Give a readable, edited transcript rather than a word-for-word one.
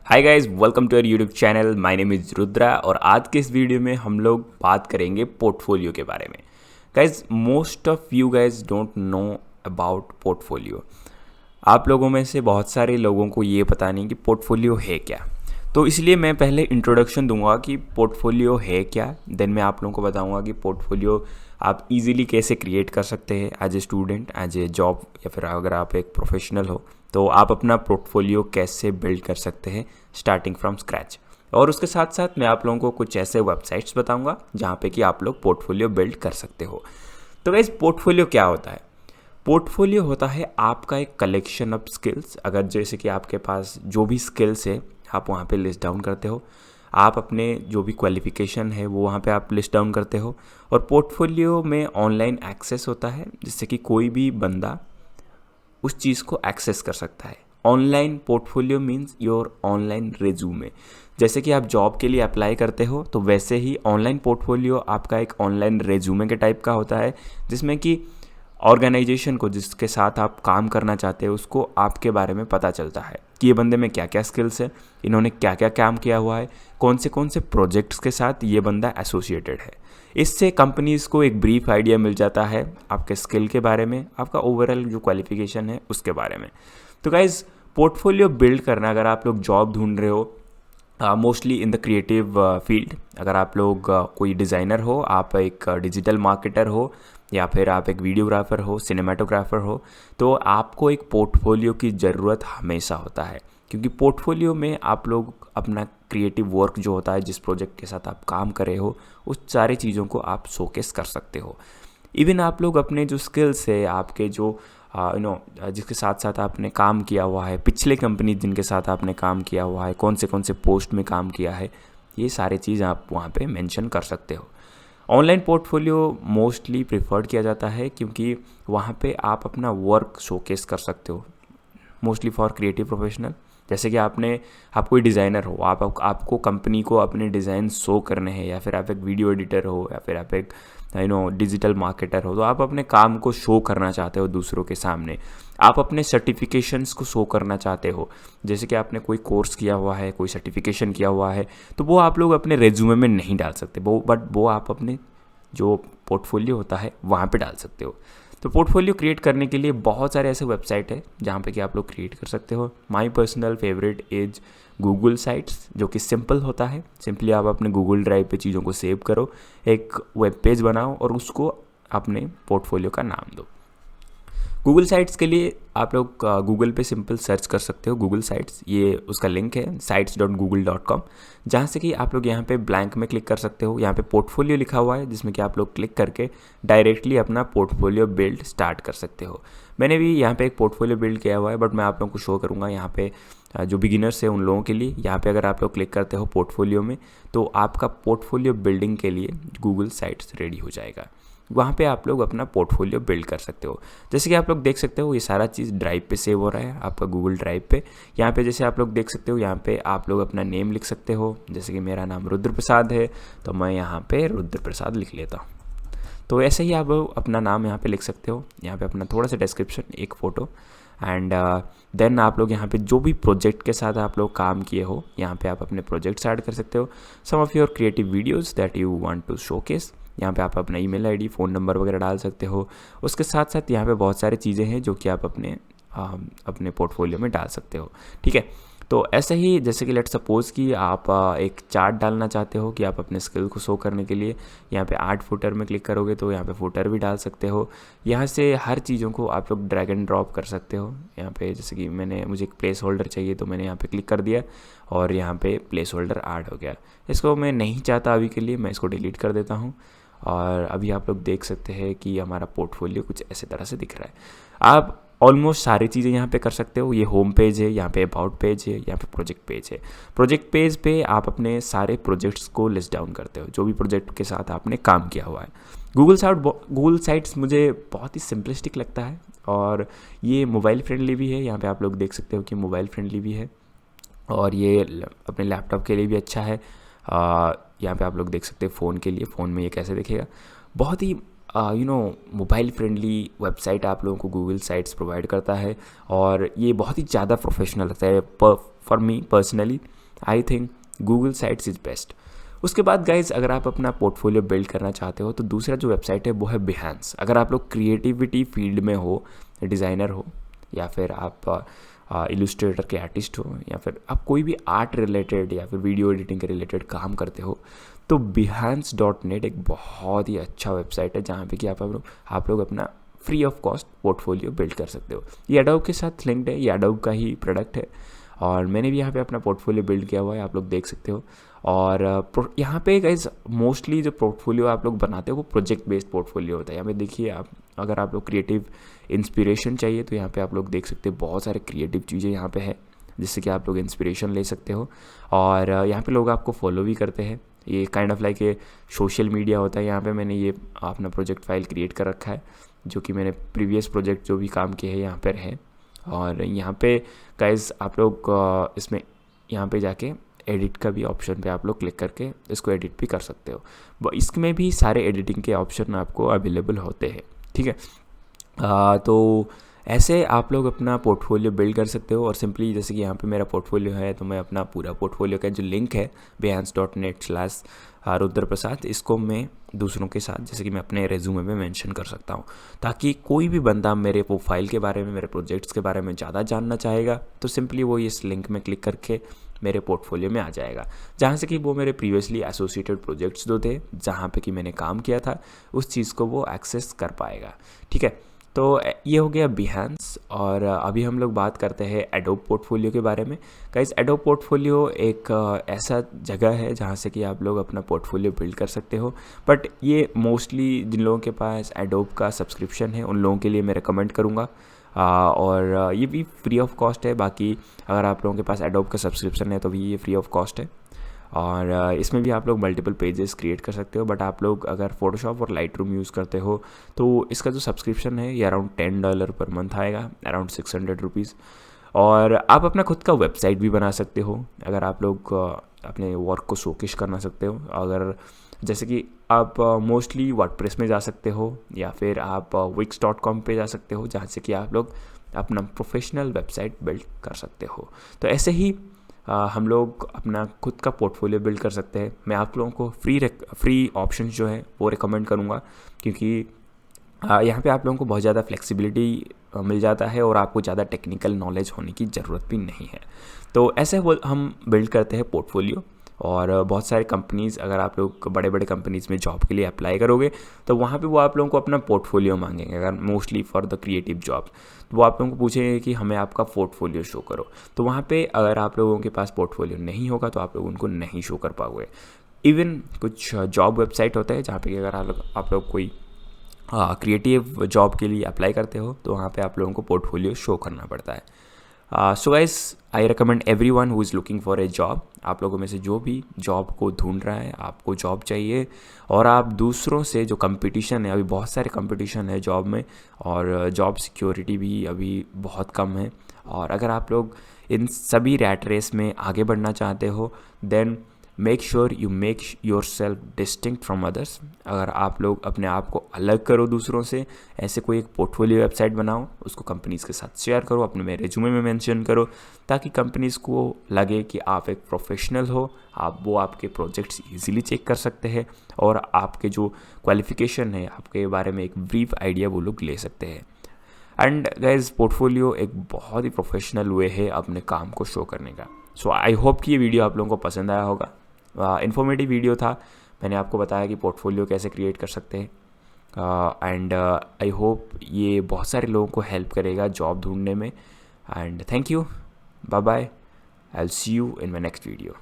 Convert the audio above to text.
Hi guys, welcome to our YouTube channel. My name is Rudra और आज के इस वीडियो में हम लोग बात करेंगे पोर्टफोलियो के बारे में। Guys, most of you guys don't know about portfolio. आप लोगों में से बहुत सारे लोगों को ये पता नहीं कि पोर्टफोलियो है क्या। तो इसलिए मैं पहले इंट्रोडक्शन दूंगा कि पोर्टफोलियो है क्या, देन मैं आप लोगों को बताऊंगा कि पोर्टफोलियो आप इजीली कैसे क्रिएट कर सकते हैं as a student, as a job, या फिर अगर आप एक प्रोफेशनल हो तो आप अपना पोर्टफोलियो कैसे बिल्ड कर सकते हैं स्टार्टिंग फ्रॉम स्क्रैच। और उसके साथ साथ मैं आप लोगों को कुछ ऐसे वेबसाइट्स बताऊंगा जहाँ पे कि आप लोग पोर्टफोलियो बिल्ड कर सकते हो। तो गाइस, पोर्टफोलियो क्या होता है? पोर्टफोलियो होता है आपका एक कलेक्शन ऑफ स्किल्स। अगर जैसे कि आपके पास जो भी स्किल्स है आप वहाँ पे लिस्ट डाउन करते हो, आप अपने जो भी क्वालिफिकेशन है वो वहाँ पे आप लिस्ट डाउन करते हो। और पोर्टफोलियो में ऑनलाइन एक्सेस होता है, जिससे कि कोई भी बंदा उस चीज़ को एक्सेस कर सकता है। Online portfolio means your online resume. जैसे कि आप जॉब के लिए अप्लाई करते हो तो वैसे ही ऑनलाइन पोर्टफोलियो आपका एक ऑनलाइन रेज्यूमे के टाइप का होता है, जिसमें कि ऑर्गेनाइजेशन को जिसके साथ आप काम करना चाहते हो उसको आपके बारे में पता चलता है कि ये बंदे में क्या क्या स्किल्स है, इन्होंने क्या क्या काम किया हुआ है, कौन से प्रोजेक्ट्स के साथ ये बंदा एसोसिएटेड है। इससे कंपनीज़ को एक ब्रीफ आइडिया मिल जाता है आपके स्किल के बारे में, आपका ओवरऑल जो क्वालिफिकेशन है उसके बारे में। तो गाइज़, पोर्टफोलियो बिल्ड करना, अगर आप लोग जॉब ढूंढ रहे हो mostly in the creative field, अगर आप लोग कोई डिज़ाइनर हो, आप एक डिजिटल मार्केटर हो, या फिर आप एक वीडियोग्राफर हो, सिनेमाटोग्राफर हो, तो आपको एक पोर्टफोलियो की ज़रूरत हमेशा होता है। क्योंकि पोर्टफोलियो में आप लोग अपना क्रिएटिव वर्क जो होता है, जिस प्रोजेक्ट के साथ आप काम कर रहे हो, उस सारी चीज़ों को आप शोकेस कर सकते हो। इवन आप लोग अपने जो स्किल्स है, आपके जो जिसके साथ साथ आपने काम किया हुआ है, पिछले कंपनी जिनके साथ आपने काम किया हुआ है, कौन से पोस्ट में काम किया है, ये सारी चीज़ आप वहाँ पे मेंशन कर सकते हो। ऑनलाइन पोर्टफोलियो मोस्टली प्रिफर्ड किया जाता है क्योंकि वहाँ पे आप अपना वर्क शोकेस कर सकते हो, मोस्टली फॉर क्रिएटिव प्रोफेशनल। जैसे कि आप कोई डिज़ाइनर हो, आपको कंपनी को अपने डिज़ाइन शो करने हैं, या फिर आप एक वीडियो एडिटर हो, या फिर आप एक डिजिटल मार्केटर हो, तो आप अपने काम को शो करना चाहते हो दूसरों के सामने। आप अपने सर्टिफिकेशंस को शो करना चाहते हो, जैसे कि आपने कोई कोर्स किया हुआ है, कोई सर्टिफिकेशन किया हुआ है, तो वो आप लोग अपने रेज्यूमे में नहीं डाल सकते, बट वो आप अपने जो पोर्टफोलियो होता है वहाँ पे डाल सकते हो। तो पोर्टफोलियो क्रिएट करने के लिए बहुत सारे ऐसे वेबसाइट है जहाँ पे कि आप लोग क्रिएट कर सकते हो। My personal favourite is Google sites, जो कि सिंपल होता है। सिंपली आप अपने गूगल ड्राइव पे चीज़ों को सेव करो, एक वेब पेज बनाओ और उसको अपने पोर्टफोलियो का नाम दो। गूगल साइट्स के लिए आप लोग गूगल पे सिंपल सर्च कर सकते हो गूगल साइट्स, ये उसका लिंक है sites.google.com, जहाँ से कि आप लोग यहाँ पे ब्लैंक में क्लिक कर सकते हो। यहाँ पे पोर्टफोलियो लिखा हुआ है, जिसमें कि आप लोग क्लिक करके डायरेक्टली अपना पोर्टफोलियो बिल्ड स्टार्ट कर सकते हो। मैंने भी यहाँ पे एक पोर्टफोलियो बिल्ड किया हुआ है, बट मैं आप लोगों को शो करूँगा यहाँ पे जो बिगिनर्स है उन लोगों के लिए। यहाँ पे अगर आप लोग क्लिक करते हो पोर्टफोलियो में, तो आपका पोर्टफोलियो बिल्डिंग के लिए गूगल साइट्स रेडी हो जाएगा। वहाँ पे आप लोग अपना पोर्टफोलियो बिल्ड कर सकते हो। जैसे कि आप लोग देख सकते हो ये सारा चीज़ ड्राइव पे सेव हो रहा है, आपका गूगल ड्राइव पे। यहाँ पे जैसे आप लोग देख सकते हो, यहाँ पे आप लोग अपना नेम लिख सकते हो। जैसे कि मेरा नाम रुद्र प्रसाद है, तो मैं यहाँ पे रुद्र प्रसाद लिख लेता हूँ। तो ऐसे ही आप अपना नाम यहाँ पे लिख सकते हो। यहाँ पे अपना थोड़ा सा डिस्क्रिप्शन, एक फ़ोटो, एंड देन आप लोग यहाँ पे जो भी प्रोजेक्ट के साथ आप लोग काम किए हो, यहाँ पे आप अपने प्रोजेक्ट्स ऐड कर सकते हो। Some of your creative videos that you want to showcase. यहाँ पे आप अपना ईमेल आईडी, फ़ोन नंबर वगैरह डाल सकते हो। उसके साथ साथ यहाँ पे बहुत सारी चीज़ें हैं जो कि आप अपने पोर्टफोलियो में डाल सकते हो। ठीक है, तो ऐसे ही जैसे कि लेट सपोज़ कि आप एक चार्ट डालना चाहते हो कि आप अपने स्किल को शो करने के लिए, यहाँ पे ऐड फुटर में क्लिक करोगे तो यहाँ पे फुटर भी डाल सकते हो। यहाँ से हर चीज़ों को आप लोग ड्रैग एंड ड्रॉप कर सकते हो। यहाँ पे जैसे कि मुझे एक प्लेस होल्डर चाहिए, तो मैंने यहाँ पे क्लिक कर दिया और यहाँ पे प्लेस होल्डर ऐड हो गया। इसको मैं नहीं चाहता अभी के लिए, मैं इसको डिलीट कर देता हूँ। और अभी आप लोग देख सकते हैं कि हमारा पोर्टफोलियो कुछ ऐसे तरह से दिख रहा है। आप ऑलमोस्ट सारी चीज़ें यहाँ पे कर सकते हो। ये होम पेज है, यहाँ पे अबाउट पेज है, यहाँ पे प्रोजेक्ट पेज है। प्रोजेक्ट पेज पे आप अपने सारे प्रोजेक्ट्स को लिस्ट डाउन करते हो, जो भी प्रोजेक्ट के साथ आपने काम किया हुआ है। गूगल साइट्स मुझे बहुत ही सिंपलिस्टिक लगता है, और ये मोबाइल फ्रेंडली भी है। यहाँ पे आप लोग देख सकते हो कि मोबाइल फ्रेंडली भी है, और ये अपने लैपटॉप के लिए भी अच्छा है। यहाँ पे आप लोग देख सकते हैं फ़ोन के लिए, फ़ोन में ये कैसे दिखेगा। बहुत ही मोबाइल फ्रेंडली वेबसाइट आप लोगों को गूगल साइट्स प्रोवाइड करता है, और ये बहुत ही ज़्यादा प्रोफेशनल लगता है। For me personally I think Google sites is best. उसके बाद गाइज, अगर आप अपना पोर्टफोलियो बिल्ड करना चाहते हो तो दूसरा जो वेबसाइट है वो है बिहांस। अगर आप लोग क्रिएटिविटी फील्ड में हो, डिज़ाइनर हो, या फिर आप इलस्ट्रेटर के आर्टिस्ट हो, या फिर आप कोई भी आर्ट रिलेटेड या फिर वीडियो एडिटिंग के रिलेटेड काम करते हो, तो behance.net एक बहुत ही अच्छा वेबसाइट है जहाँ पे कि आप लोग अपना free of cost portfolio build कर सकते हो। ये एडोब के साथ लिंक्ड है, ये एडोब का ही प्रोडक्ट है, और मैंने भी यहाँ पे अपना पोर्टफोलियो बिल्ड किया हुआ है, आप लोग देख सकते हो। और यहाँ पे गाइज मोस्टली जो पोर्टफोलियो आप लोग बनाते हो वो प्रोजेक्ट बेस्ड पोर्टफोलियो होता है। यहाँ पे देखिए, आप अगर आप लोग क्रिएटिव इंस्पिरेशन चाहिए तो यहाँ पे आप लोग देख सकते हो बहुत सारे क्रिएटिव चीज़ें यहाँ पे है जिससे कि आप लोग इंस्पिरेशन ले सकते हो। और यहाँ पे लोग आपको फॉलो भी करते हैं। ये काइंड ऑफ लाइक ये सोशल मीडिया होता है। यहाँ पे मैंने ये अपना प्रोजेक्ट फाइल क्रिएट कर रखा है, जो कि मैंने प्रीवियस प्रोजेक्ट जो भी काम किए हैं यहाँ पर है। और यहाँ पे गाइज आप लोग इसमें यहाँ पे जाके एडिट का भी ऑप्शन पे आप लोग क्लिक करके इसको एडिट भी कर सकते हो। इसमें भी सारे एडिटिंग के ऑप्शन आपको अवेलेबल होते हैं, ठीक है। तो ऐसे आप लोग अपना पोर्टफोलियो बिल्ड कर सकते हो। और सिंपली जैसे कि यहाँ पे मेरा पोर्टफोलियो है, तो मैं अपना पूरा पोर्टफोलियो का जो लिंक है behance.net/रुद्र प्रसाद, इसको मैं दूसरों के साथ जैसे कि मैं अपने रेज्यूमे में मेंशन कर सकता हूँ, ताकि कोई भी बंदा मेरे प्रोफाइल के बारे में, मेरे प्रोजेक्ट्स के बारे में ज़्यादा जानना चाहेगा तो सिंपली वो इस लिंक में क्लिक करके मेरे पोर्टफोलियो में आ जाएगा, जहाँ से कि वो मेरे प्रीवियसली एसोसिएटेड प्रोजेक्ट्स जो थे जहाँ पे कि मैंने काम किया था उस चीज़ को वो एक्सेस कर पाएगा, ठीक है। तो ये हो गया बिहांस। और अभी हम लोग बात करते हैं एडोब पोर्टफोलियो के बारे में। गाइस, एडोब पोर्टफोलियो एक ऐसा जगह है जहाँ से कि आप लोग अपना पोर्टफोलियो बिल्ड कर सकते हो, बट ये मोस्टली जिन लोगों के पास एडोब का सब्सक्रिप्शन है उन लोगों के लिए मैं रिकमेंड करूँगा। और ये भी फ्री ऑफ कॉस्ट है। बाकी अगर आप लोगों के पास एडोब का सब्सक्रिप्शन है तो भी ये फ्री ऑफ कॉस्ट है, और इसमें भी आप लोग मल्टीपल पेजेस क्रिएट कर सकते हो। बट आप लोग अगर फोटोशॉप और लाइटरूम यूज़ करते हो तो इसका जो सब्सक्रिप्शन है ये अराउंड $10 पर मंथ आएगा, अराउंड 600 रुपीज़। और आप अपना खुद का वेबसाइट भी बना सकते हो अगर आप लोग अपने वर्क को शोकेस करना सकते हो। अगर जैसे कि आप मोस्टली वर्डप्रेस में जा सकते हो, या फिर आप wix.com पे जा सकते हो, जहाँ से कि आप लोग अपना प्रोफेशनल वेबसाइट बिल्ड कर सकते हो। तो ऐसे ही हम लोग अपना खुद का पोर्टफोलियो बिल्ड कर सकते हैं। मैं आप लोगों को फ्री ऑप्शन जो है वो रिकमेंड करूँगा, क्योंकि यहाँ पे आप लोगों को बहुत ज़्यादा फ्लेक्सिबिलिटी मिल जाता है और आपको ज़्यादा टेक्निकल नॉलेज होने की ज़रूरत भी नहीं है। तो ऐसे हम बिल्ड करते हैं पोर्टफोलियो। और बहुत सारे कंपनीज़, अगर आप लोग बड़े बड़े कंपनीज़ में जॉब के लिए अप्लाई करोगे तो वहाँ पे वो आप लोगों को अपना पोर्टफोलियो मांगेंगे। अगर mostly for the creative jobs तो वो आप लोगों को पूछेंगे कि हमें आपका पोर्टफोलियो शो करो। तो वहाँ पे अगर आप लोगों के पास पोर्टफोलियो नहीं होगा तो आप लोग उनको नहीं शो कर पाओगे। इवन कुछ जॉब वेबसाइट होता है जहाँ पे अगर आप लोग कोई क्रिएटिव जॉब के लिए अप्लाई करते हो तो वहाँ पे आप लोगों को पोर्टफोलियो शो करना पड़ता है। So guys, I recommend everyone who is looking for a job. आप लोगों में से जो भी जॉब को ढूंढ रहा है, आपको जॉब चाहिए और आप दूसरों से जो कंपटीशन है, अभी बहुत सारे कंपटीशन है जॉब में, और जॉब सिक्योरिटी भी अभी बहुत कम है। और अगर आप लोग इन सभी रैट रेस में आगे बढ़ना चाहते हो then make sure you make yourself distinct from others. अगर आप लोग अपने आप को अलग करो दूसरों से, ऐसे कोई एक पोर्टफोलियो वेबसाइट बनाओ, उसको कंपनीज़ के साथ शेयर करो, अपने रेज्यूमे में मेंशन करो, ताकि कंपनीज़ को लगे कि आप एक प्रोफेशनल हो। वो आपके प्रोजेक्ट्स इजीली चेक कर सकते हैं और आपके जो क्वालिफिकेशन है, आपके बारे में एक ब्रीफ आइडिया वो लोग ले सकते हैं। एंड गाइज, पोर्टफोलियो एक बहुत ही प्रोफेशनल वे है अपने काम को शो करने का। सो आई होप कि ये वीडियो आप लोगों को पसंद आया होगा। इन्फॉर्मेटिव वीडियो था। मैंने आपको बताया कि पोर्टफोलियो कैसे क्रिएट कर सकते हैं। एंड आई होप ये बहुत सारे लोगों को हेल्प करेगा जॉब ढूंढने में। And thank you, bye bye, I will see you in my next video.